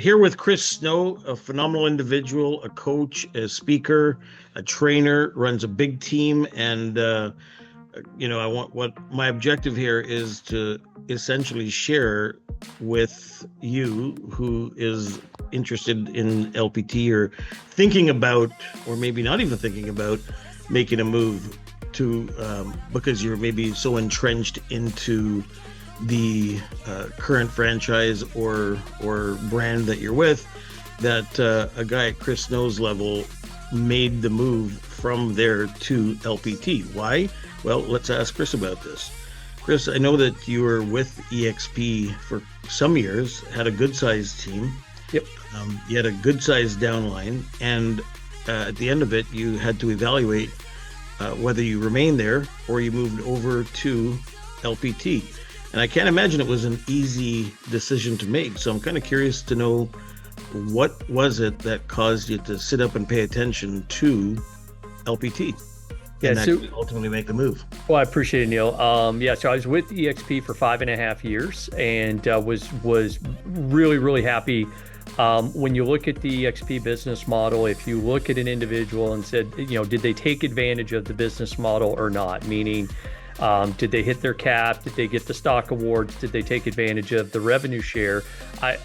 Here with Chris Snow, a phenomenal individual, a coach, a speaker, a trainer, runs a big team. And, I want what my objective here is to essentially share with you who is interested in LPT or thinking about, or maybe not even thinking about, making a move to, because you're maybe so entrenched into the current franchise or brand that you're with, that a guy at Chris Snow's level made the move from there to LPT. Why? Well, let's ask Chris about this. Chris, I know that you were with EXP for some years, had a good-sized team. Yep. You had a good-sized downline, and at the end of it, you had to evaluate whether you remained there or you moved over to LPT. And I can't imagine it was an easy decision to make. So I'm kind of curious to know, what was it that caused you to sit up and pay attention to LPT and actually ultimately make the move? Well, I appreciate it, Neil. So I was with EXP for 5.5 years and was really, really happy. When you look at the EXP business model, if you look at an individual and said, did they take advantage of the business model or not? Meaning, did they hit their cap? Did they get the stock awards? Did they take advantage of the revenue share?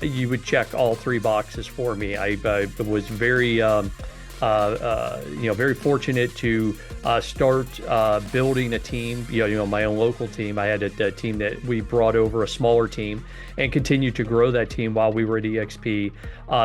You would check all three boxes for me. I was very, very fortunate to start building a team. My own local team. I had a team that we brought over, a smaller team, and continued to grow that team while we were at EXP.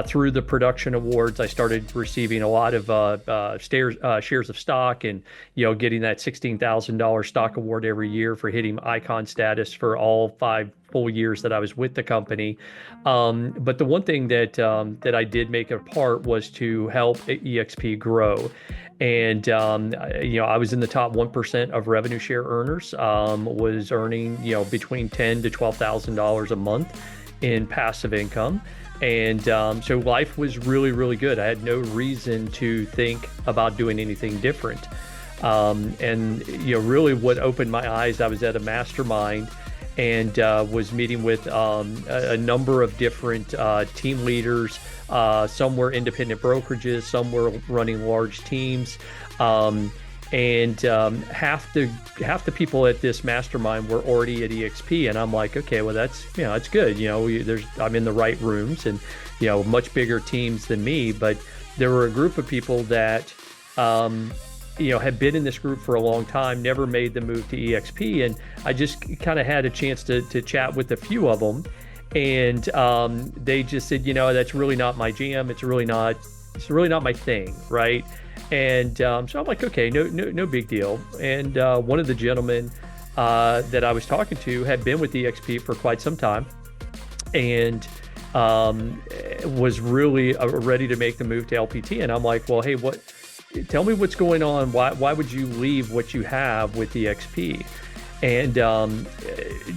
Through the production awards, I started receiving a lot of shares of stock, and getting that $16,000 stock award every year for hitting icon status for all 5 full years that I was with the company. But the one thing that I did make a part was to help EXP grow. And, I was in the top 1% of revenue share earners, was earning, between $10,000 to $12,000 a month in passive income. And so life was really, really good. I had no reason to think about doing anything different. Really what opened my eyes, I was at a mastermind and was meeting with a number of different team leaders. Some were independent brokerages, some were running large teams. Half the people at this mastermind were already at EXP, and I'm like, okay, well that's good. I'm in the right rooms, and much bigger teams than me. But there were a group of people that had been in this group for a long time, never made the move to EXP, and I just kind of had a chance to chat with a few of them, and they just said, that's really not my jam. It's really not my thing, right? And so I'm like, okay, no big deal. And one of the gentlemen that I was talking to had been with EXP for quite some time, and was really ready to make the move to LPT. And I'm like, well, hey, tell me what's going on. Why would you leave what you have with EXP? And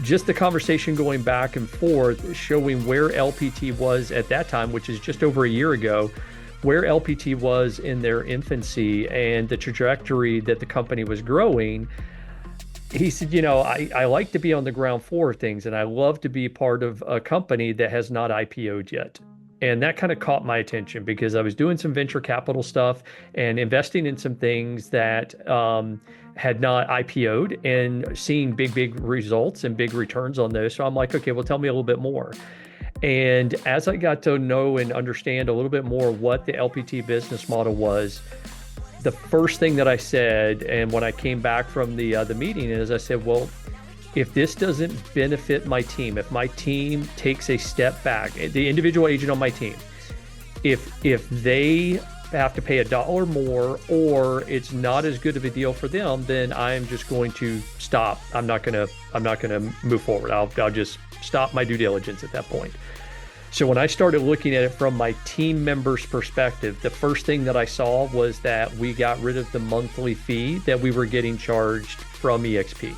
just the conversation going back and forth, showing where LPT was at that time, which is just over a year ago, where LPT was in their infancy and the trajectory that the company was growing. He said, I like to be on the ground floor of things, and I love to be part of a company that has not IPO'd yet. And that kind of caught my attention because I was doing some venture capital stuff and investing in some things that had not IPO'd and seeing big results and big returns on those. So I'm like, okay, well, tell me a little bit more. And as I got to know and understand a little bit more what the LPT business model was, the first thing that I said, and when I came back from the meeting, is I said, well, if this doesn't benefit my team, if my team takes a step back, the individual agent on my team, if they have to pay $1 more or it's not as good of a deal for them, then I'm just going to stop. I'm not gonna move forward. I'll just stop my due diligence at that point. So when I started looking at it from my team members' perspective, the first thing that I saw was that we got rid of the monthly fee that we were getting charged from EXP.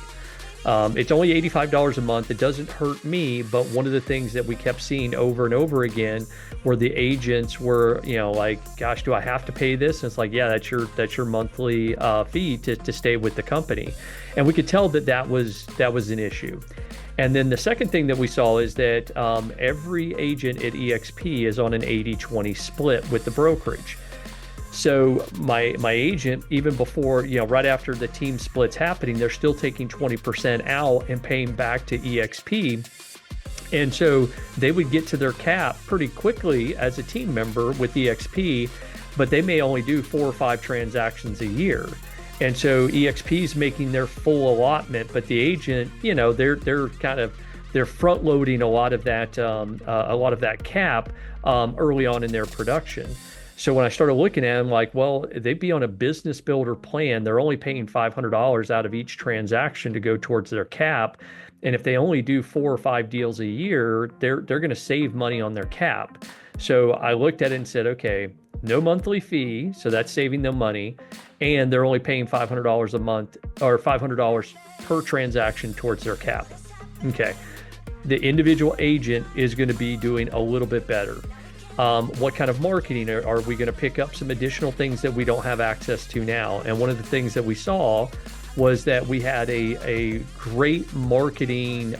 It's only $85 a month. It doesn't hurt me, but one of the things that we kept seeing over and over again where the agents were, like, gosh, do I have to pay this? And it's like, yeah, that's your monthly fee to stay with the company. And we could tell that was an issue. And then the second thing that we saw is that every agent at EXP is on an 80-20 split with the brokerage. So my agent, even before, right after the team split's happening, they're still taking 20% out and paying back to EXP. And so they would get to their cap pretty quickly as a team member with EXP, but they may only do 4 or 5 transactions a year. And so EXP is making their full allotment, but the agent, they're front loading a lot of that cap early on in their production. So when I started looking at them, like, well, they'd be on a business builder plan. They're only paying $500 out of each transaction to go towards their cap. And if they only do 4 or 5 deals a year, they're going to save money on their cap. So I looked at it and said, okay, no monthly fee. So that's saving them money. And they're only paying $500 a month or $500 per transaction towards their cap. Okay. The individual agent is going to be doing a little bit better. What kind of marketing are we going to pick up? Some additional things that we don't have access to now. And one of the things that we saw was that we had a great marketing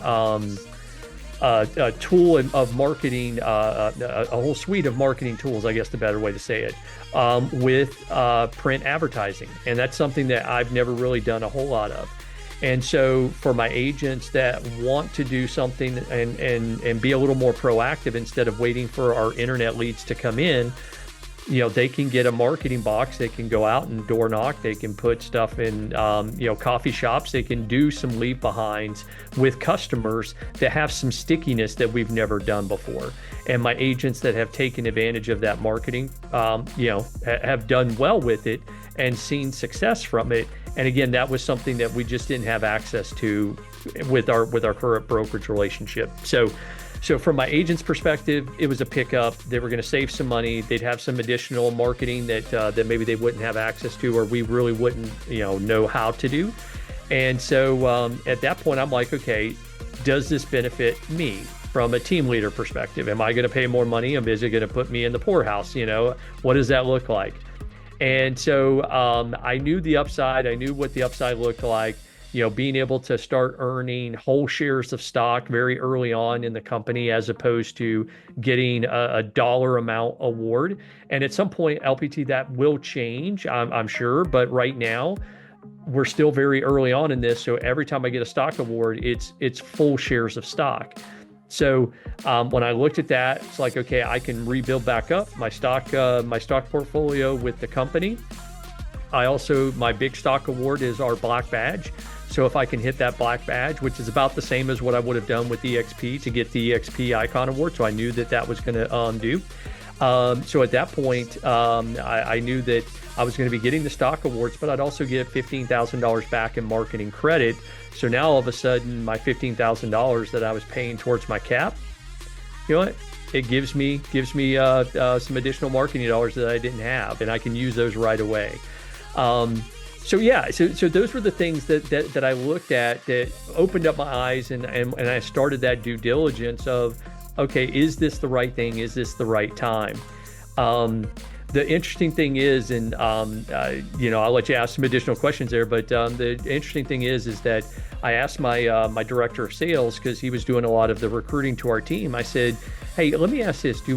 tool of marketing, a whole suite of marketing tools, I guess the better way to say it, with print advertising. And that's something that I've never really done a whole lot of. And so for my agents that want to do something and be a little more proactive instead of waiting for our internet leads to come in, they can get a marketing box. They can go out and door knock. They can put stuff in, coffee shops. They can do some leave behinds with customers that have some stickiness that we've never done before. And my agents that have taken advantage of that marketing, have done well with it and seen success from it. And again, that was something that we just didn't have access to with our current brokerage relationship. So from my agent's perspective, it was a pickup. They were going to save some money. They'd have some additional marketing that maybe they wouldn't have access to, or we really wouldn't, know how to do. And so at that point, I'm like, okay, does this benefit me from a team leader perspective? Am I going to pay more money? Or is it going to put me in the poorhouse? What does that look like? And so I knew the upside. I knew what the upside looked like. Being able to start earning whole shares of stock very early on in the company, as opposed to getting a dollar amount award. And at some point, LPT, that will change, I'm sure. But right now, we're still very early on in this. So every time I get a stock award, it's full shares of stock. So when I looked at that, it's like, okay, I can rebuild back up my stock portfolio with the company. My big stock award is our black badge. So if I can hit that black badge, which is about the same as what I would have done with EXP to get the EXP icon award. So I knew that was going to do. So at that point, I knew that I was going to be getting the stock awards, but I'd also get $15,000 back in marketing credit. So now all of a sudden, my $15,000 that I was paying towards my cap, you know what? It gives me some additional marketing dollars that I didn't have, and I can use those right away. So those were the things that I looked at that opened up my eyes, and I started that due diligence of, okay, is this the right thing? Is this the right time? The interesting thing is, and I'll let you ask some additional questions there, but the interesting thing is that I asked my director of sales, because he was doing a lot of the recruiting to our team. I said, hey, let me ask this: do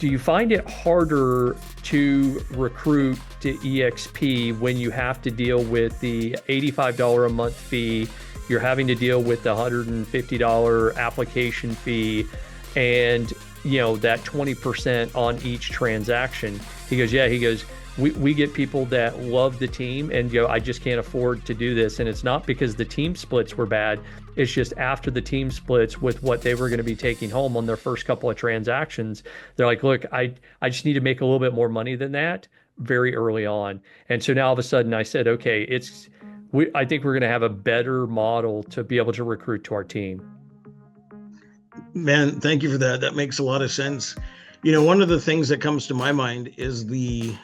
you find it harder to recruit to EXP when you have to deal with the $85 a month fee? You're having to deal with the $150 application fee, and that 20% on each transaction. He goes, yeah. He goes, we get people that love the team and go, I just can't afford to do this. And it's not because the team splits were bad. It's just after the team splits, with what they were going to be taking home on their first couple of transactions, they're like, look, I just need to make a little bit more money than that very early on. And so now all of a sudden I said, okay, I think we're going to have a better model to be able to recruit to our team. Man, thank you for that. That makes a lot of sense. One of the things that comes to my mind is the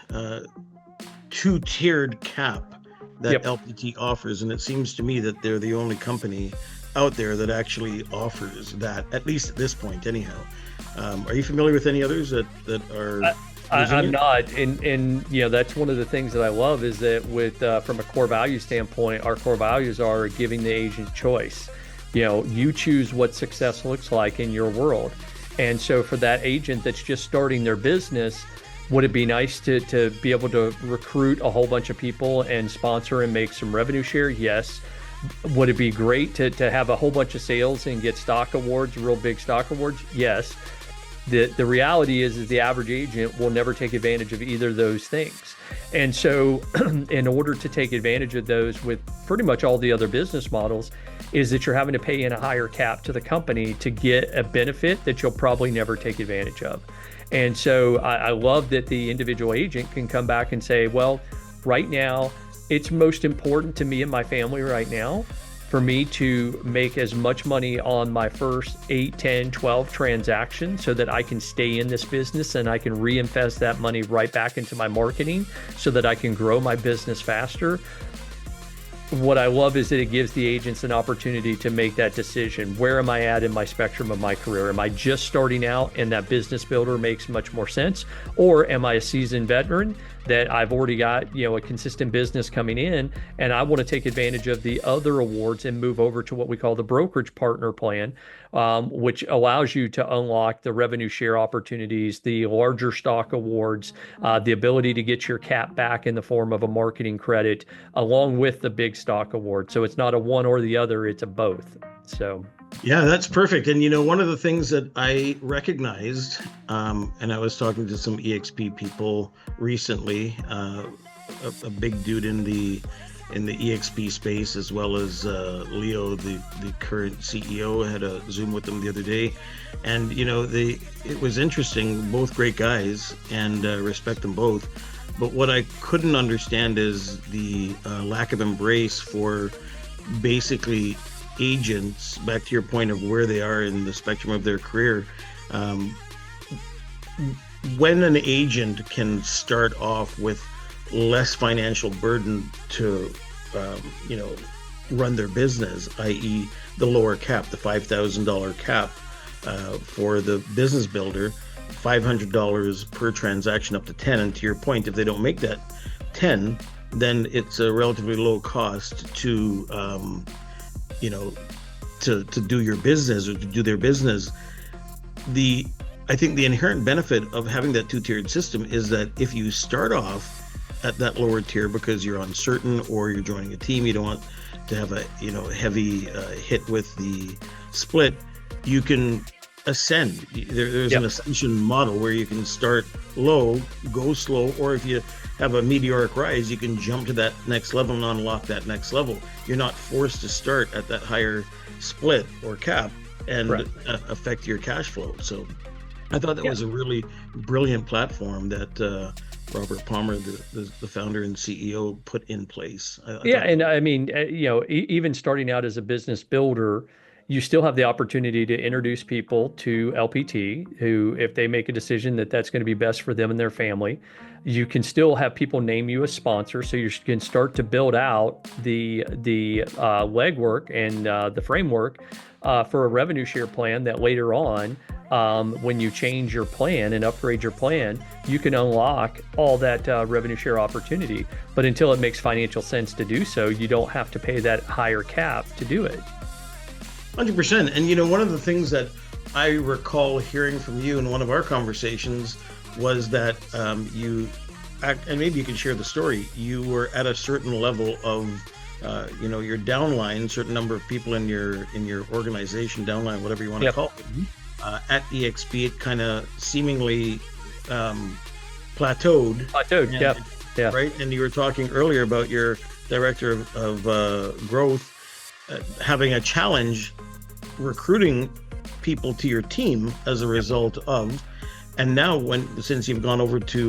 two-tiered cap that Yep. LPT offers, and it seems to me that they're the only company out there that actually offers that, at least at this point, anyhow. Are you familiar with any others that are using I'm it? not, and that's one of the things that I love is that with from a core value standpoint, our core values are giving the agent choice. You choose what success looks like in your world, and so for that agent that's just starting their business, would it be nice to be able to recruit a whole bunch of people and sponsor and make some revenue share? Yes. Would it be great to have a whole bunch of sales and get stock awards, real big stock awards? Yes. The reality is the average agent will never take advantage of either of those things. And so in order to take advantage of those with pretty much all the other business models is that you're having to pay in a higher cap to the company to get a benefit that you'll probably never take advantage of. And so I love that the individual agent can come back and say, well, right now, it's most important to me and my family right now for me to make as much money on my first 8, 10, 12 transactions so that I can stay in this business and I can reinvest that money right back into my marketing so that I can grow my business faster. What I love is that it gives the agents an opportunity to make that decision. Where am I at in my spectrum of my career? Am I just starting out and that business builder makes much more sense? Or am I a seasoned veteran that I've already got, a consistent business coming in and I want to take advantage of the other awards and move over to what we call the brokerage partner plan, which allows you to unlock the revenue share opportunities, the larger stock awards, the ability to get your cap back in the form of a marketing credit, along with the big stock award. So it's not a one or the other, it's a both. So Yeah, that's perfect. And one of the things that I recognized, and I was talking to some EXP people recently, a big dude in the EXP space, as well as Leo, the current CEO. I had a Zoom with them the other day, and it was interesting. Both great guys, and respect them both. But what I couldn't understand is the lack of embrace for basically agents, back to your point of where they are in the spectrum of their career. When an agent can start off with less financial burden to run their business, i.e. the lower cap, the $5,000 cap for the business builder, $500 per transaction up to 10. And to your point, if they don't make that 10, then it's a relatively low cost to to do your business or to do their business. I think the inherent benefit of having that two-tiered system is that if you start off at that lower tier because you're uncertain or you're joining a team, you don't want to have a heavy hit with the split, you can ascend. There's an ascension model where you can start low, go slow, or if you have a meteoric rise, you can jump to that next level and unlock that next level. You're not forced to start at that higher split or cap and affect your cash flow. So I thought that was a really brilliant platform that Robert Palmer, the founder and CEO, put in place. And I mean, even starting out as a business builder, you still have the opportunity to introduce people to LPT who, if they make a decision that that's going to be best for them and their family, you can still have people name you a sponsor. So you can start to build out the legwork and the framework for a revenue share plan that later on, when you change your plan and upgrade your plan, you can unlock all that revenue share opportunity. But until it makes financial sense to do so, you don't have to pay that higher cap to do it. 100%. And one of the things that I recall hearing from you in one of our conversations was that and maybe you can share the story, you were at a certain level of your downline, certain number of people in your organization, downline, whatever you want to call it. At EXP, it kind of seemingly plateaued. Yeah. Right. And you were talking earlier about your director of growth having a challenge recruiting people to your team as a result of. And now, since you've gone over to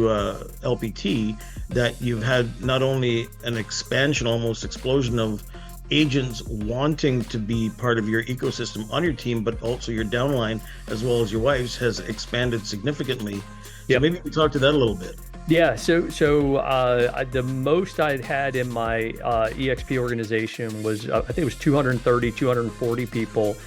LPT, that you've had not only an expansion, almost explosion of agents wanting to be part of your ecosystem on your team, but also your downline, as well as your wives, has expanded significantly. So maybe we talk to that a little bit. Yeah, the most I'd had in my EXP organization was I think it was 230, 240 people.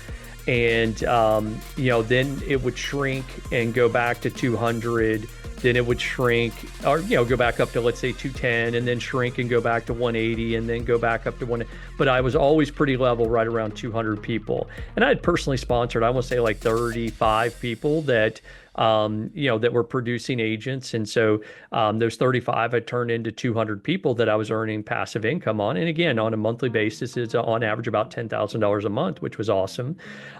And then it would shrink and go back to 200. Then it would shrink or go back up to, let's say, 210, and then shrink and go back to 180, and then go back up to 1. But I was always pretty level right around 200 people. And I had personally sponsored, I want to say, like 35 people that that were producing agents. And so those 35 had turned into 200 people that I was earning passive income on. And again, on a monthly basis, it's on average about $10,000 a month, which was awesome.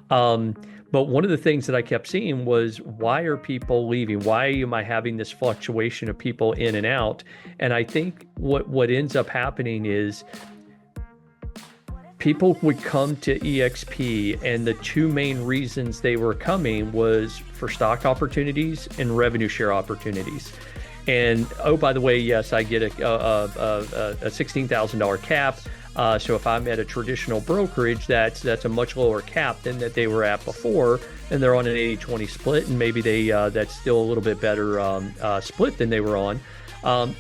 But one of the things that I kept seeing was, why are people leaving? Why am I having this fluctuation of people in and out? And I think what ends up happening is people would come to EXP, and the two main reasons they were coming was for stock opportunities and revenue share opportunities. And oh, by the way, yes, I get a $16,000 cap. So if I'm at a traditional brokerage, that's a much lower cap than that they were at before, and they're on an 80-20 split, and maybe that's still a little bit better split than they were on.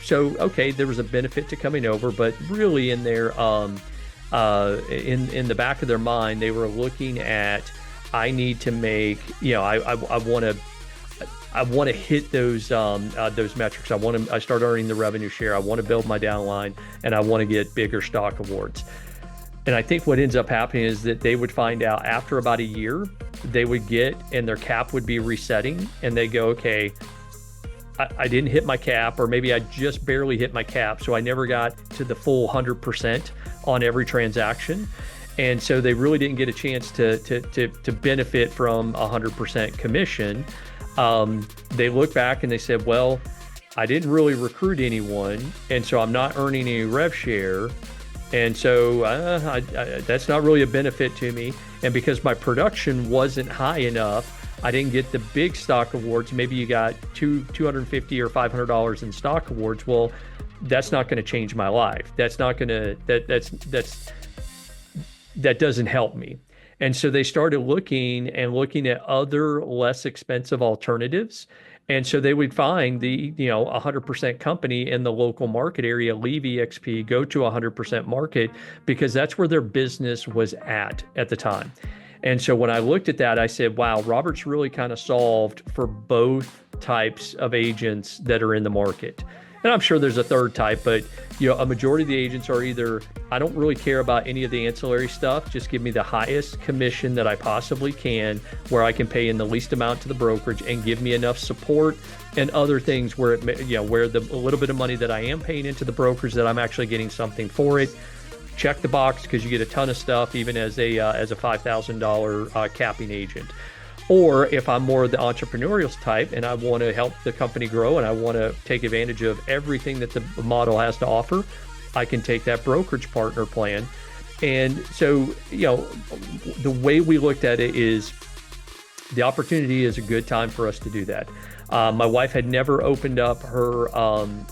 So okay, there was a benefit to coming over, but really in their in the back of their mind, they were looking at, I need to make, I want to hit those metrics. I start earning the revenue share. I want to build my downline, and I want to get bigger stock awards. And I think what ends up happening is that they would find out after about a year, they would get, and their cap would be resetting, and they go, okay, I didn't hit my cap, or maybe I just barely hit my cap, so I never got to the full 100% on every transaction. And so they really didn't get a chance to benefit from 100% commission. They look back and they said, well, I didn't really recruit anyone, and so I'm not earning any rev share. And so that's not really a benefit to me. And because my production wasn't high enough, I didn't get the big stock awards. Maybe you got $250 or $500 in stock awards. Well, that's not going to change my life. That's not going to, that doesn't help me. And so they started looking at other less expensive alternatives. And so they would find the 100% company in the local market area, leave EXP, go to 100% market, because that's where their business was at the time. And so when I looked at that, I said, wow, Robert's really kind of solved for both types of agents that are in the market. And I'm sure there's a third type, but a majority of the agents are either, I don't really care about any of the ancillary stuff, just give me the highest commission that I possibly can, where I can pay in the least amount to the brokerage, and give me enough support and other things where where a little bit of money that I am paying into the brokerage, that I'm actually getting something for it. Check the box, because you get a ton of stuff even as a $5,000 capping agent. Or if I'm more the entrepreneurial type and I want to help the company grow and I want to take advantage of everything that the model has to offer, I can take that brokerage partner plan. And so, the way we looked at it is, the opportunity is a good time for us to do that. My wife had never opened up her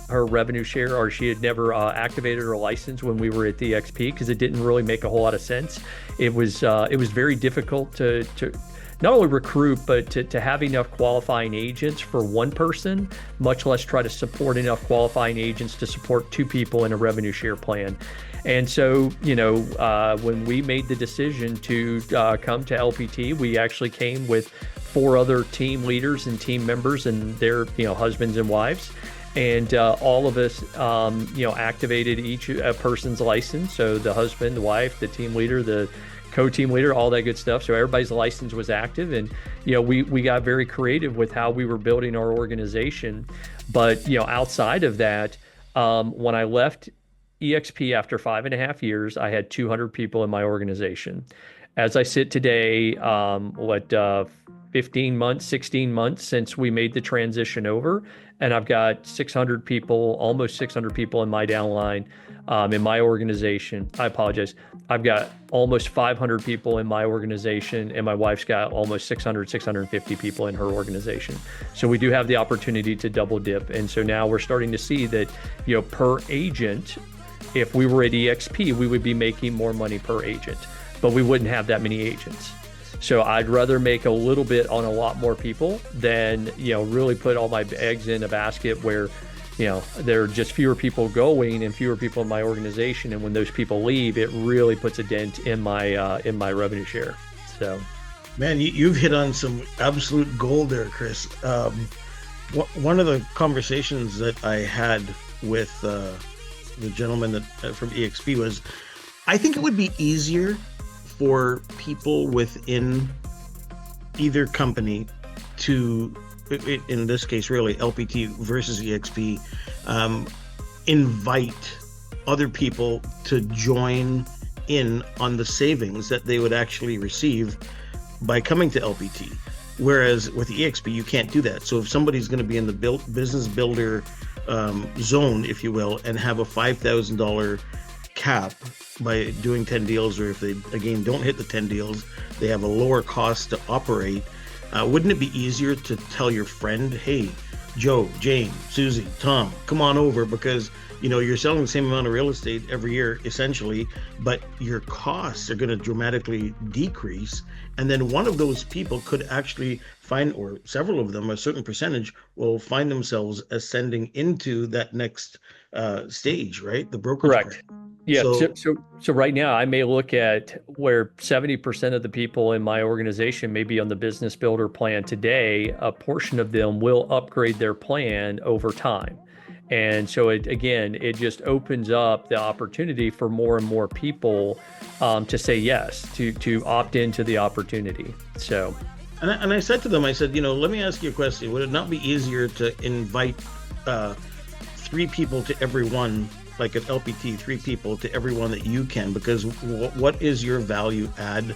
revenue share, or she had never activated her license when we were at the XP, because it didn't really make a whole lot of sense. It was very difficult to not only recruit, but to have enough qualifying agents for one person, much less try to support enough qualifying agents to support two people in a revenue share plan. And so, when we made the decision to come to LPT, we actually came with 4 other team leaders and team members and their, husbands and wives. And all of us, activated each person's license. So the husband, the wife, the team leader, the co-team leader, all that good stuff. So everybody's license was active, and we got very creative with how we were building our organization. But outside of that, when I left EXP after 5.5 years, I had 200 people in my organization. As I sit today, 15 months, 16 months since we made the transition over, and I've got 600 people, almost 600 people in my downline, in my organization. I apologize. I've got almost 500 people in my organization, and my wife's got almost 650 people in her organization. So we do have the opportunity to double dip. And so now we're starting to see that, per agent, if we were at EXP, we would be making more money per agent, but we wouldn't have that many agents. So I'd rather make a little bit on a lot more people than, really put all my eggs in a basket where, there are just fewer people going and fewer people in my organization. And when those people leave, it really puts a dent in my revenue share. So, man, you've hit on some absolute gold there, Chris. One of the conversations that I had with the gentleman that from EXP was, I think it would be easier for people within either company to, in this case, really LPT versus EXP, invite other people to join in on the savings that they would actually receive by coming to LPT. Whereas with EXP, you can't do that. So if somebody's going to be in the business builder zone, if you will, and have a $5,000 cap by doing 10 deals, or if they, again, don't hit the 10 deals, they have a lower cost to operate. Wouldn't it be easier to tell your friend, hey, Joe, Jane, Susie, Tom, come on over, because you're selling the same amount of real estate every year, essentially, but your costs are going to dramatically decrease. And then one of those people could actually find, or several of them, a certain percentage, will find themselves ascending into that next stage, right? The brokerage. Correct. Part. Yeah. So right now I may look at where 70% of the people in my organization may be on the business builder plan today. A portion of them will upgrade their plan over time. And so it just opens up the opportunity for more and more people to say yes, to opt into the opportunity. So, and I said to them, I said, let me ask you a question. Would it not be easier to invite 3 people to every one, like at LPT, 3 people to everyone that you can? Because what is your value add?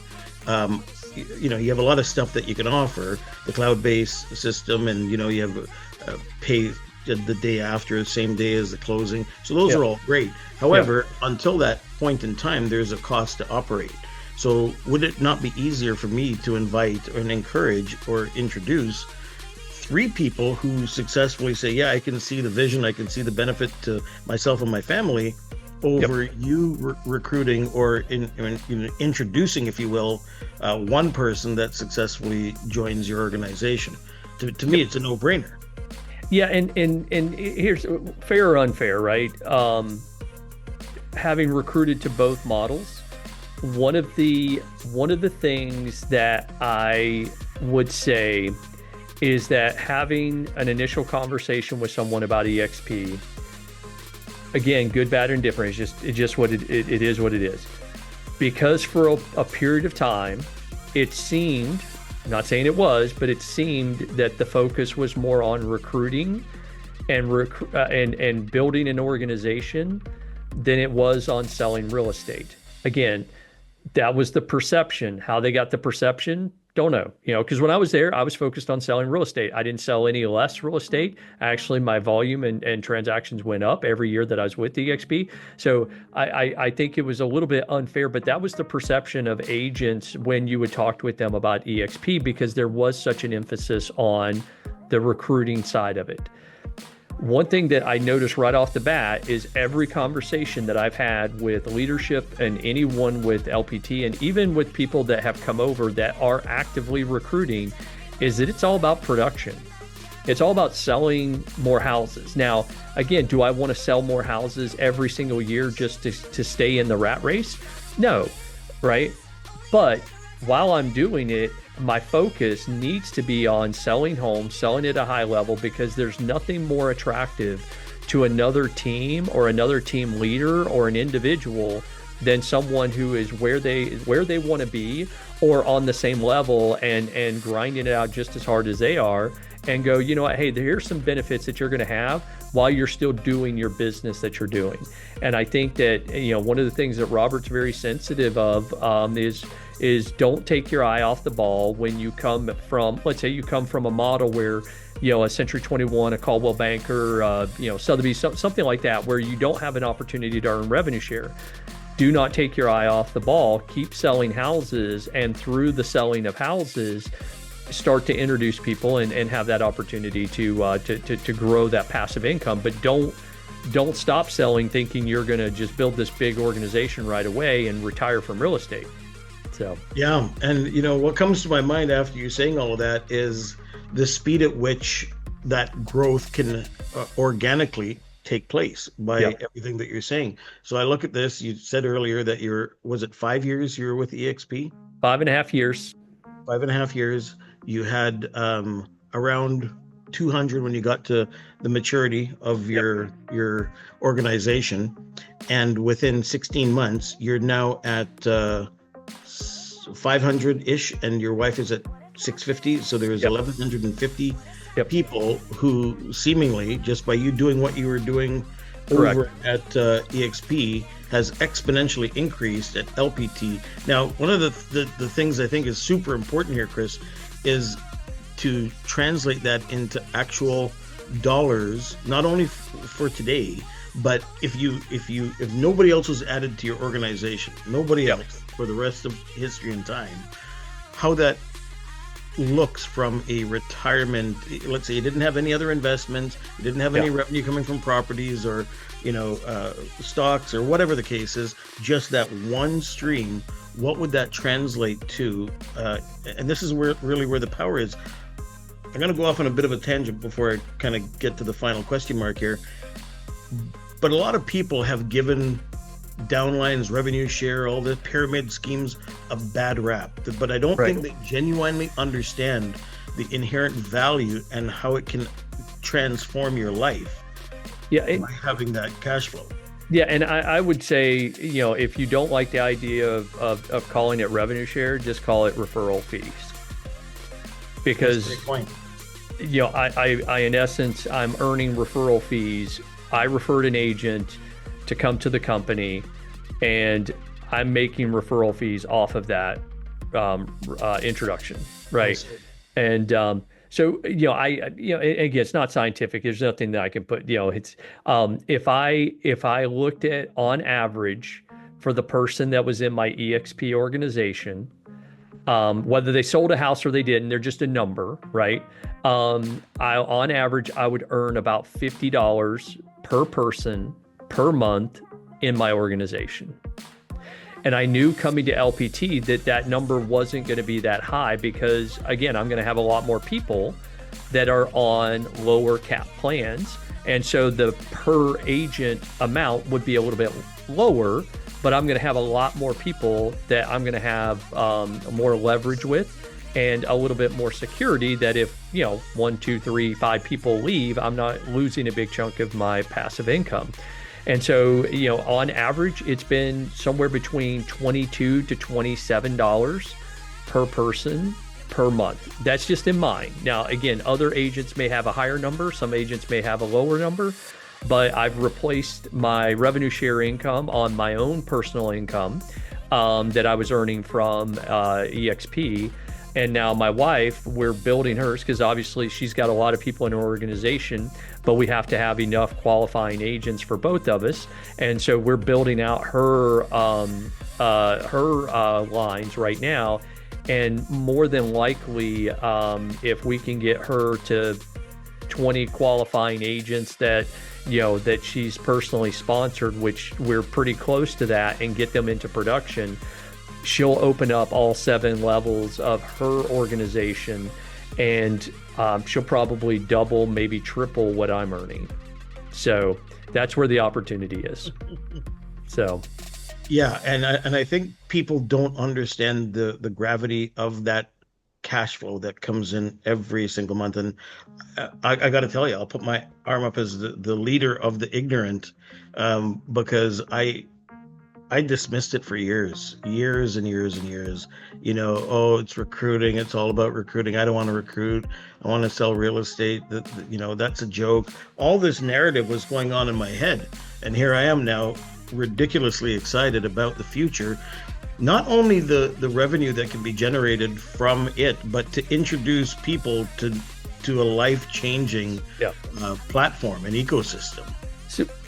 You have a lot of stuff that you can offer, the cloud-based system, and you have pay the day after, the same day as the closing. So those are all great. However, until that point in time, there's a cost to operate. So would it not be easier for me to invite and encourage or introduce 3 people who successfully say, yeah, I can see the vision, I can see the benefit to myself and my family, over you recruiting or introducing, if you will, one person that successfully joins your organization? To me, it's a no-brainer. Yeah, and here's fair or unfair, right? Having recruited to both models, one of the things that I would say is that having an initial conversation with someone about EXP, again, good, bad, or indifferent, it's just what it is what it is. Because for a period of time, it seemed, I'm not saying it was, but it seemed that the focus was more on recruiting and building an organization than it was on selling real estate. Again, that was the perception. How they got the perception, don't know. Because when I was there, I was focused on selling real estate. I didn't sell any less real estate. Actually, my volume and transactions went up every year that I was with EXP. So I think it was a little bit unfair, but that was the perception of agents when you would talk with them about EXP, because there was such an emphasis on the recruiting side of it. One thing that I noticed right off the bat is every conversation that I've had with leadership and anyone with LPT, and even with people that have come over that are actively recruiting, is that it's all about production. It's all about selling more houses. Now, again, do I want to sell more houses every single year just to stay in the rat race? No, right? But while I'm doing it, my focus needs to be on selling homes, selling at a high level, because there's nothing more attractive to another team or another team leader or an individual than someone who is where they want to be or on the same level and grinding it out just as hard as they are, and go, you know what, hey, here's some benefits that you're going to have while you're still doing your business that you're doing. And I think that, one of the things that Robert's very sensitive of is don't take your eye off the ball when you come from, let's say you come from a model where, a Century 21, a Caldwell Banker, Sotheby's, something like that, where you don't have an opportunity to earn revenue share. Do not take your eye off the ball. Keep selling houses, and through the selling of houses, start to introduce people and have that opportunity to grow that passive income. But don't stop selling thinking you're going to just build this big organization right away and retire from real estate. So yeah, and what comes to my mind after you saying all of that is the speed at which that growth can organically take place by Yep. everything that you're saying. So I look at this, you said earlier that was it 5 years you were with EXP? 5.5 years. 5.5 years. You had around 200 when you got to the maturity of Yep. your organization, and within 16 months, you're now at 500-ish, and your wife is at 650. So there's Yep. 1,150 Yep. people who seemingly, just by you doing what you were doing Correct. over at EXP, has exponentially increased at LPT. Now, one of the things I think is super important here, Chris, is to translate that into actual dollars, not only for today, but if nobody else was added to your organization, nobody Yep. else for the rest of history and time, how that looks from a retirement. Let's say you didn't have any other investments, you didn't have any revenue coming from properties or stocks or whatever the case is, just that one stream. What would that translate to? And this is where the power is. I'm going to go off on a bit of a tangent before I kind of get to the final question mark here. But a lot of people have given downlines, revenue share, all the pyramid schemes a bad rap. But I don't think they genuinely understand the inherent value and how it can transform your life by having that cash flow. Yeah, and I would say, if you don't like the idea of calling it revenue share, just call it referral fees. Because, That's a great point. I in essence, I'm earning referral fees. I referred an agent to come to the company, and I'm making referral fees off of that introduction, right? And so again, it's not scientific. There's nothing that I can put. It's if I looked at on average for the person that was in my EXP organization, whether they sold a house or they didn't, they're just a number, right? On average, I would earn about $50 per person per month in my organization. And I knew coming to LPT that number wasn't going to be that high because, again, I'm going to have a lot more people that are on lower cap plans. And so the per agent amount would be a little bit lower, but I'm going to have a lot more people that I'm going to have more leverage with and a little bit more security that if, 1, 2, 3, 5 people leave, I'm not losing a big chunk of my passive income. And so, on average, it's been somewhere between $22 to $27 per person per month. That's just in mine. Now, again, other agents may have a higher number. Some agents may have a lower number, but I've replaced my revenue share income on my own personal income that I was earning from EXP. And now my wife, we're building hers because obviously she's got a lot of people in her organization, but we have to have enough qualifying agents for both of us. And so we're building out her lines right now. And more than likely, if we can get her to 20 qualifying agents that she's personally sponsored, which we're pretty close to that, and get them into production, she'll open up all 7 levels of her organization, and she'll probably double, maybe triple what I'm earning. So that's where the opportunity is. So, yeah, and I think people don't understand the gravity of that cash flow that comes in every single month. And I got to tell you, I'll put my arm up as the leader of the ignorant, because I dismissed it for years and years and years. It's recruiting. It's all about recruiting. I don't want to recruit. I want to sell real estate. That's a joke. All this narrative was going on in my head. And here I am now, ridiculously excited about the future. Not only the revenue that can be generated from it, but to introduce people to a life-changing platform and ecosystem.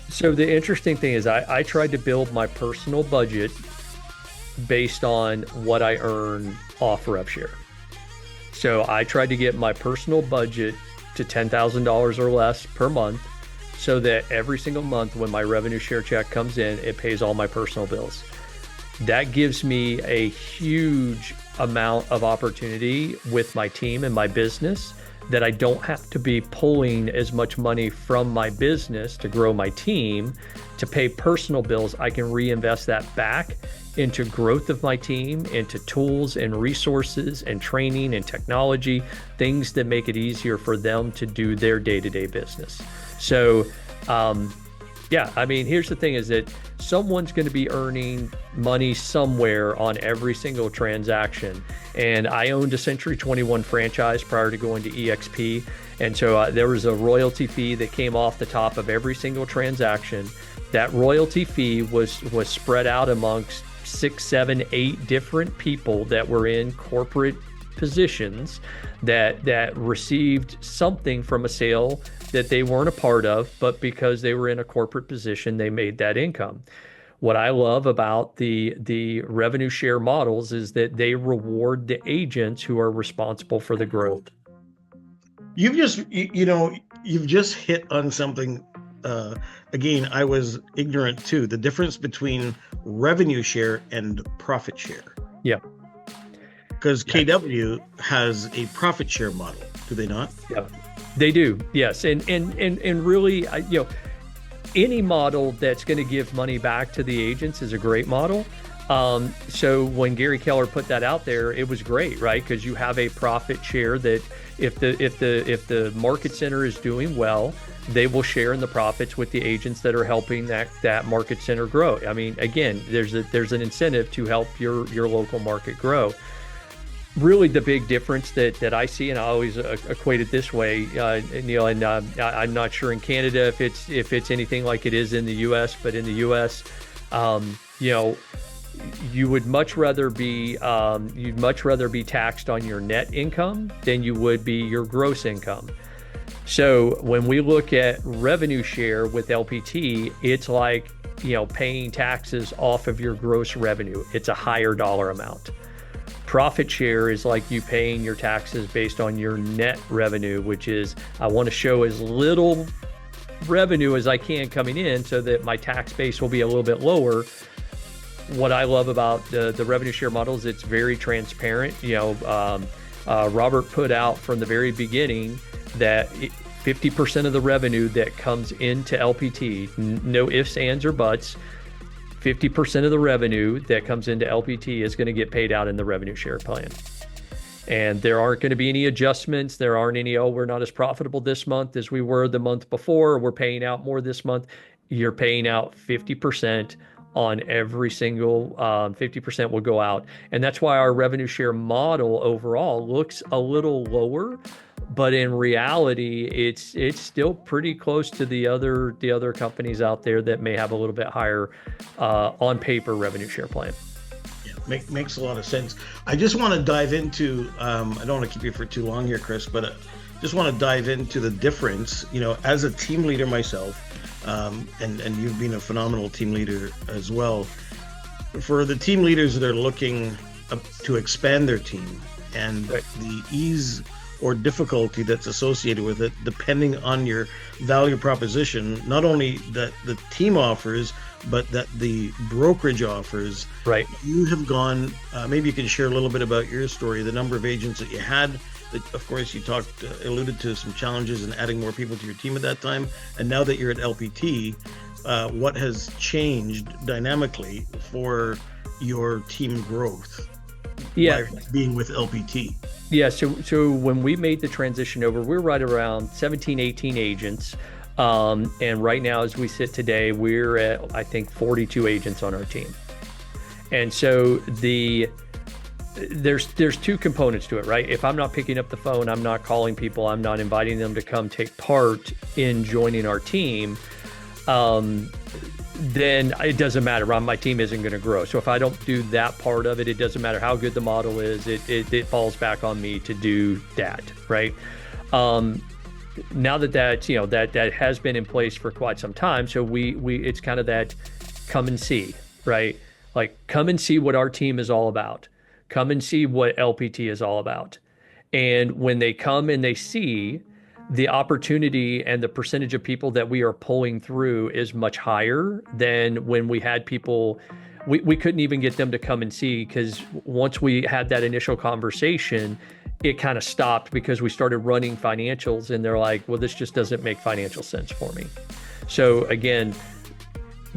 So the interesting thing is I tried to build my personal budget based on what I earn off rev share. So I tried to get my personal budget to $10,000 or less per month so that every single month when my revenue share check comes in, it pays all my personal bills. That gives me a huge amount of opportunity with my team and my business that I don't have to be pulling as much money from my business to grow my team to pay personal bills. I can reinvest that back into growth of my team, into tools and resources and training and technology, things that make it easier for them to do their day-to-day business. So, yeah, I mean, here's the thing is that someone's going to be earning money somewhere on every single transaction. And I owned a Century 21 franchise prior to going to EXP. And so there was a royalty fee that came off the top of every single transaction. That royalty fee was spread out amongst 6, 7, 8 different people that were in corporate positions that received something from a sale that they weren't a part of, but because they were in a corporate position, they made that income. What I love about the revenue share models is that they reward the agents who are responsible for the growth. You've just hit on something. Again, I was ignorant too. The difference between revenue share and profit share. Yeah. Because KW has a profit share model, do they not? Yeah, they do. Yes, and really, any model that's going to give money back to the agents is a great model. So when Gary Keller put that out there, it was great, right? Because you have a profit share that if the market center is doing well, they will share in the profits with the agents that are helping that market center grow. I mean, again, there's an incentive to help your local market grow. Really, the big difference that I see, and I always equate it this way, Neil, and I'm not sure in Canada if it's anything like it is in the U.S., but in the U.S., you would much rather be taxed on your net income than you would be your gross income. So when we look at revenue share with LPT, it's like paying taxes off of your gross revenue. It's a higher dollar amount. Profit share is like you paying your taxes based on your net revenue, which is I want to show as little revenue as I can coming in so that my tax base will be a little bit lower. What I love about the revenue share model is it's very transparent. Robert put out from the very beginning that 50% of the revenue that comes into LPT, no ifs, ands, or buts, 50% of the revenue that comes into LPT is going to get paid out in the revenue share plan. And there aren't going to be any adjustments. There aren't any, we're not as profitable this month as we were the month before. Or we're paying out more this month. You're paying out 50% on every single 50% will go out. And that's why our revenue share model overall looks a little lower, but in reality, it's still pretty close to the other companies out there that may have a little bit higher on paper revenue share plan. Yeah, makes a lot of sense. I just want to dive into, I don't want to keep you for too long here, Chris, but just want to dive into the difference, as a team leader myself, and you've been a phenomenal team leader as well. For the team leaders that are looking to expand their team and the ease or difficulty that's associated with it, depending on your value proposition, not only that the team offers, but that the brokerage offers. Right. You have gone, maybe you can share a little bit about your story, the number of agents that you had. That, of course, you alluded to some challenges in adding more people to your team at that time. And now that you're at LPT, what has changed dynamically for your team growth? Yeah. By being with LPT. Yeah, so when we made the transition over, we're right around 17, 18 agents. And right now, as we sit today, we're at, I think, 42 agents on our team. And so there's two components to it, right? If I'm not picking up the phone, I'm not calling people, I'm not inviting them to come take part in joining our team, then it doesn't matter. My team isn't going to grow. So if I don't do that part of it, it doesn't matter how good the model is. It falls back on me to do that, right? Now that has been in place for quite some time. So it's kind of that come and see, right? Like come and see what our team is all about. Come and see what LPT is all about. And when they come and they see, the opportunity and the percentage of people that we are pulling through is much higher than when we had people, we couldn't even get them to come and see, because once we had that initial conversation, it kind of stopped because we started running financials and they're like, well, this just doesn't make financial sense for me. So again,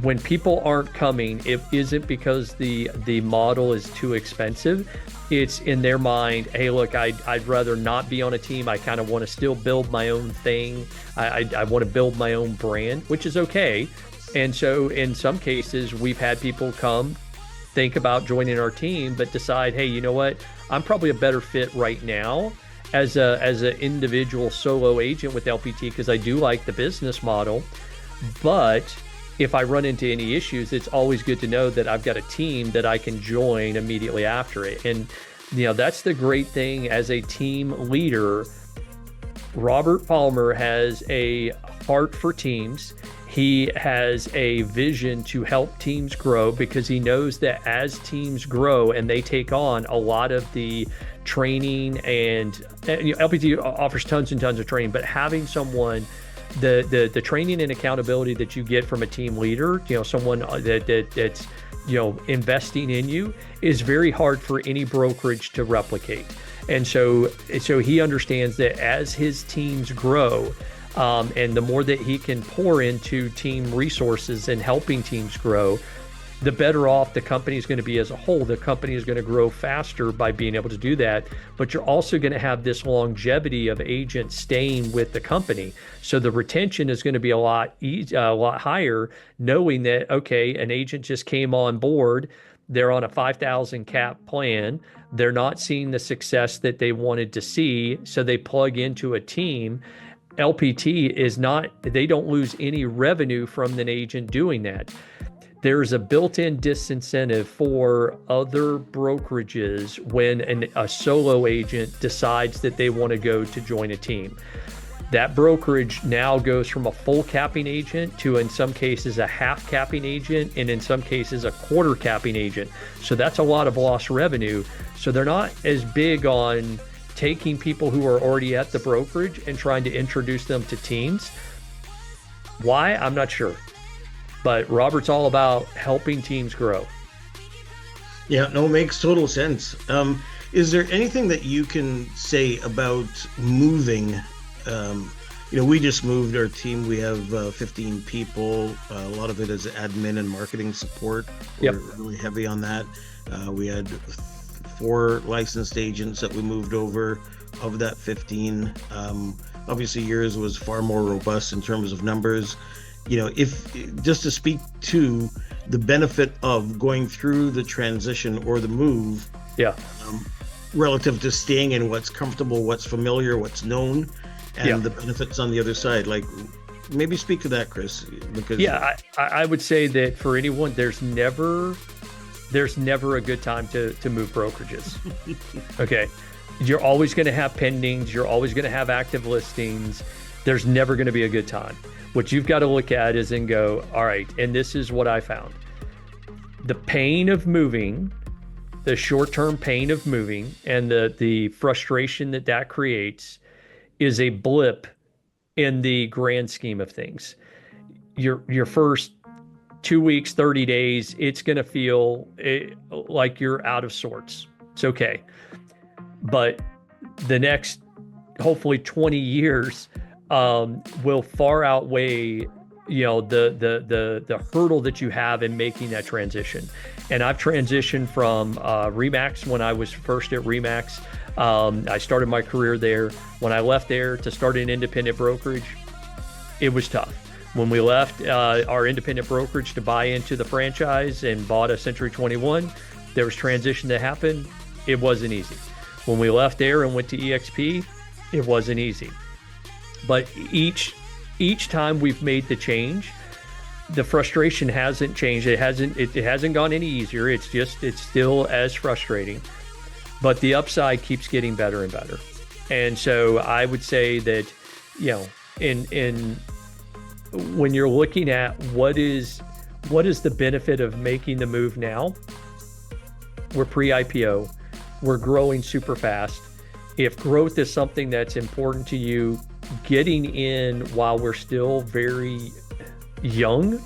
when people aren't coming, it isn't because the model is too expensive. It's in their mind, hey, look, I'd rather not be on a team. I kind of want to still build my own thing. I want to build my own brand, which is okay. And so in some cases, we've had people come, think about joining our team, but decide, hey, you know what? I'm probably a better fit right now as an individual solo agent with LPT because I do like the business model. But if I run into any issues, it's always good to know that I've got a team that I can join immediately after it. And, that's the great thing as a team leader. Robert Palmer has a heart for teams. He has a vision to help teams grow because he knows that as teams grow and they take on a lot of the training and LPT offers tons and tons of training, but having someone the training and accountability that you get from a team leader, someone that's investing in you is very hard for any brokerage to replicate. And so he understands that as his teams grow, and the more that he can pour into team resources and helping teams grow, the better off the company is going to be as a whole. The company is going to grow faster by being able to do that. But you're also going to have this longevity of agents staying with the company. So the retention is going to be a lot higher, knowing that, okay, an agent just came on board. They're on a 5,000 cap plan. They're not seeing the success that they wanted to see. So they plug into a team. LPT is not, they don't lose any revenue from an agent doing that. There's a built-in disincentive for other brokerages when a solo agent decides that they want to go to join a team. That brokerage now goes from a full capping agent to, in some cases, a half capping agent, and in some cases, a quarter capping agent. So that's a lot of lost revenue. So they're not as big on taking people who are already at the brokerage and trying to introduce them to teams. Why? I'm not sure. But Robert's all about helping teams grow. Yeah, no, makes total sense. Is there anything that you can say about moving? We just moved our team. We have 15 people. A lot of it is admin and marketing support. We're really heavy on that. We had 4 licensed agents that we moved over. Of that 15, obviously yours was far more robust in terms of numbers. If just to speak to the benefit of going through the transition or the move, relative to staying in what's comfortable, what's familiar, what's known, and the benefits on the other side, like maybe speak to that, Chris, because I would say that for anyone, there's never a good time to move brokerages. Okay. You're always going to have pendings. You're always going to have active listings. There's never going to be a good time. What you've got to look at is and go, all right, and this is what I found. The pain of moving, the short-term pain of moving, and the frustration that creates is a blip in the grand scheme of things. Your first 2 weeks, 30 days, it's going to feel like you're out of sorts. It's okay. But the next, hopefully 20 years, will far outweigh, the hurdle that you have in making that transition. And I've transitioned from Remax when I was first at Remax. I started my career there. When I left there to start an independent brokerage, it was tough. When we left our independent brokerage to buy into the franchise and bought a Century 21, there was transition that happened. It wasn't easy. When we left there and went to EXP, it wasn't easy. But each time we've made the change, the frustration hasn't changed. It hasn't gone any easier. It's still as frustrating, but the upside keeps getting better and better. And so I would say that, in when you're looking at what is the benefit of making the move now, we're pre-IPO, we're growing super fast. If growth is something that's important to you, getting in while we're still very young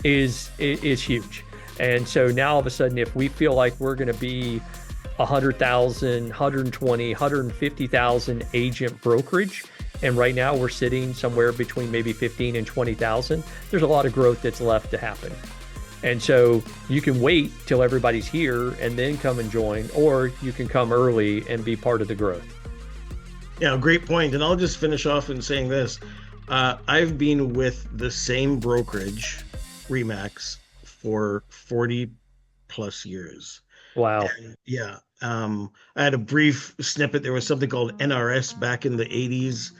is huge. And so now all of a sudden, if we feel like we're going to be 100,000, 120, 150,000 agent brokerage. And right now we're sitting somewhere between maybe 15 and 20,000. There's a lot of growth that's left to happen. And so you can wait till everybody's here and then come and join, or you can come early and be part of the growth. Yeah, great point. And I'll just finish off in saying this. I've been with the same brokerage, Remax, for 40 plus years. Wow. And yeah. I had a brief snippet. There was something called NRS back in the 80s,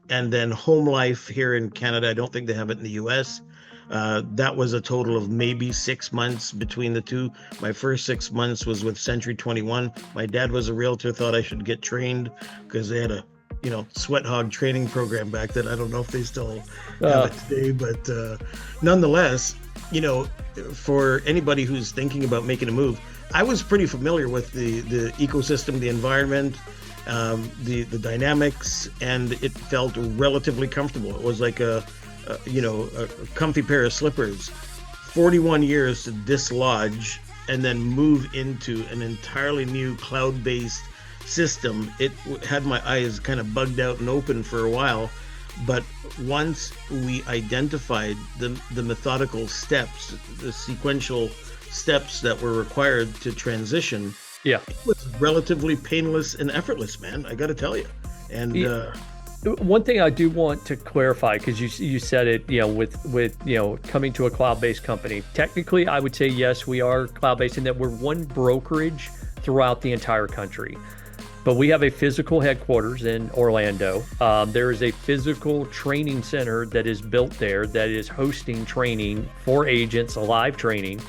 and then Home Life here in Canada. I don't think they have it in the US. That was a total of maybe 6 months between the two. My first 6 months was with Century 21. My dad was a realtor, thought I should get trained because they had a sweat hog training program back then. I don't know if they still have it today, but nonetheless, for anybody who's thinking about making a move, I was pretty familiar with the ecosystem, the environment, the dynamics, and it felt relatively comfortable. It was like a comfy pair of slippers. 41 years to dislodge and then move into an entirely new cloud-based system. It had my eyes kind of bugged out and open for a while, but once we identified the methodical steps, the sequential steps that were required to transition, it was relatively painless and effortless, man. I got to tell you. And one thing I do want to clarify, because you said it, with coming to a cloud-based company. Technically, I would say yes, we are cloud-based in that we're one brokerage throughout the entire country. But we have a physical headquarters in Orlando. There is a physical training center that is built there that is hosting training for agents, a live training.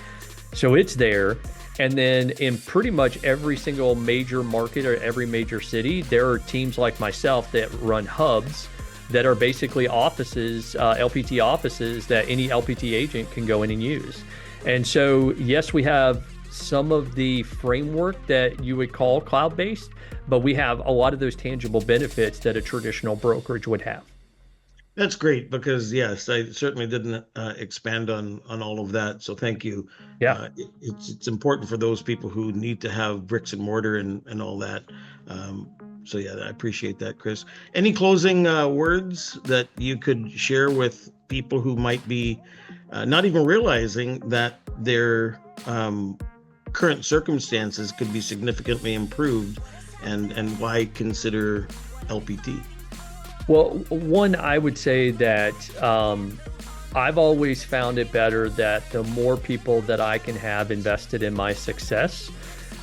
So it's there. And then in pretty much every single major market or every major city, there are teams like myself that run hubs that are basically offices, LPT offices that any LPT agent can go in and use. And so, yes, we have some of the framework that you would call cloud-based, but we have a lot of those tangible benefits that a traditional brokerage would have. That's great, because yes, I certainly didn't expand on all of that. So thank you. Yeah. It's important for those people who need to have bricks and mortar and all that. So yeah, I appreciate that, Chris. Any closing words that you could share with people who might be not even realizing that their current circumstances could be significantly improved, and why consider LPT? Well, one, I would say that I've always found it better that the more people that I can have invested in my success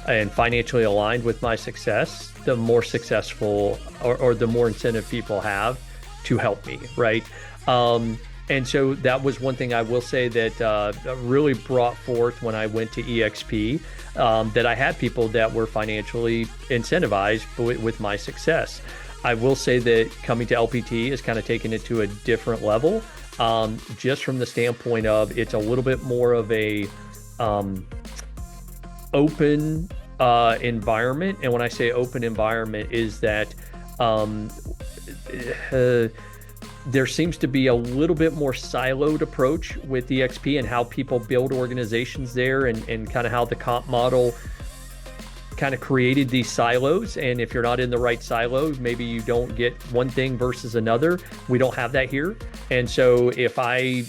and financially aligned with my success, the more successful or the more incentive people have to help me, right? And so that was one thing I will say that really brought forth when I went to EXP, that I had people that were financially incentivized with my success. I will say that coming to LPT has kind of taken it to a different level, just from the standpoint of it's a little bit more of a open environment. And when I say open environment is that there seems to be a little bit more siloed approach with EXP and how people build organizations there, and kind of how the comp model kind of created these silos. And if you're not in the right silo, maybe you don't get one thing versus another. We don't have that here. And so if I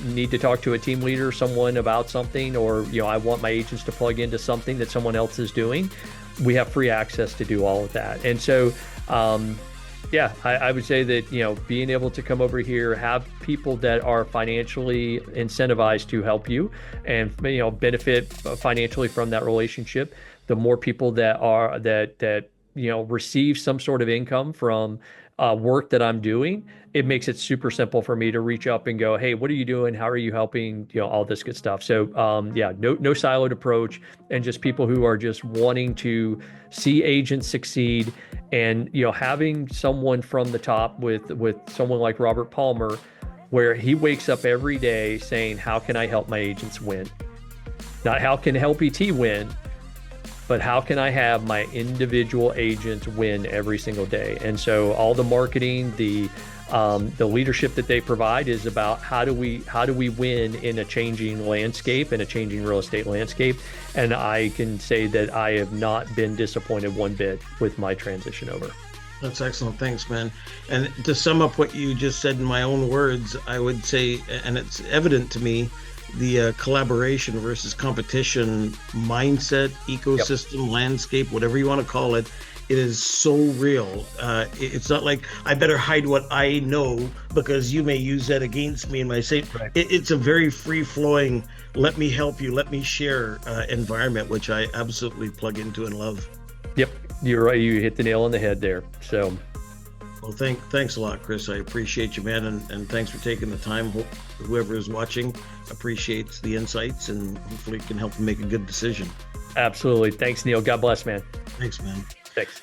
need to talk to a team leader, someone about something, or, I want my agents to plug into something that someone else is doing, we have free access to do all of that. And so, I would say that, being able to come over here, have people that are financially incentivized to help you and, benefit financially from that relationship. The more people that are, that receive some sort of income from work that I'm doing, it makes it super simple for me to reach up and go, hey, what are you doing? How are you helping? All this good stuff. So no siloed approach, and just people who are just wanting to see agents succeed, and having someone from the top with someone like Robert Palmer, where he wakes up every day saying, how can I help my agents win? Not how can LPT win, but how can I have my individual agents win every single day? And so all the marketing, the The leadership that they provide is about how do we win in a changing landscape, in a changing real estate landscape. And I can say that I have not been disappointed one bit with my transition over. That's excellent. Thanks, man. And to sum up what you just said in my own words, I would say, and it's evident to me, the collaboration versus competition mindset, ecosystem, landscape, whatever you want to call it, it is so real. It's not like I better hide what I know because you may use that against me in my say. Right. It's a very free flowing, let me help you, let me share environment, which I absolutely plug into and love. Yep, you're right. You hit the nail on the head there. So, well, thanks a lot, Chris. I appreciate you, man, and thanks for taking the time. Hope whoever is watching appreciates the insights, and hopefully it can help them make a good decision. Absolutely. Thanks, Neil. God bless, man. Thanks, man. Thanks.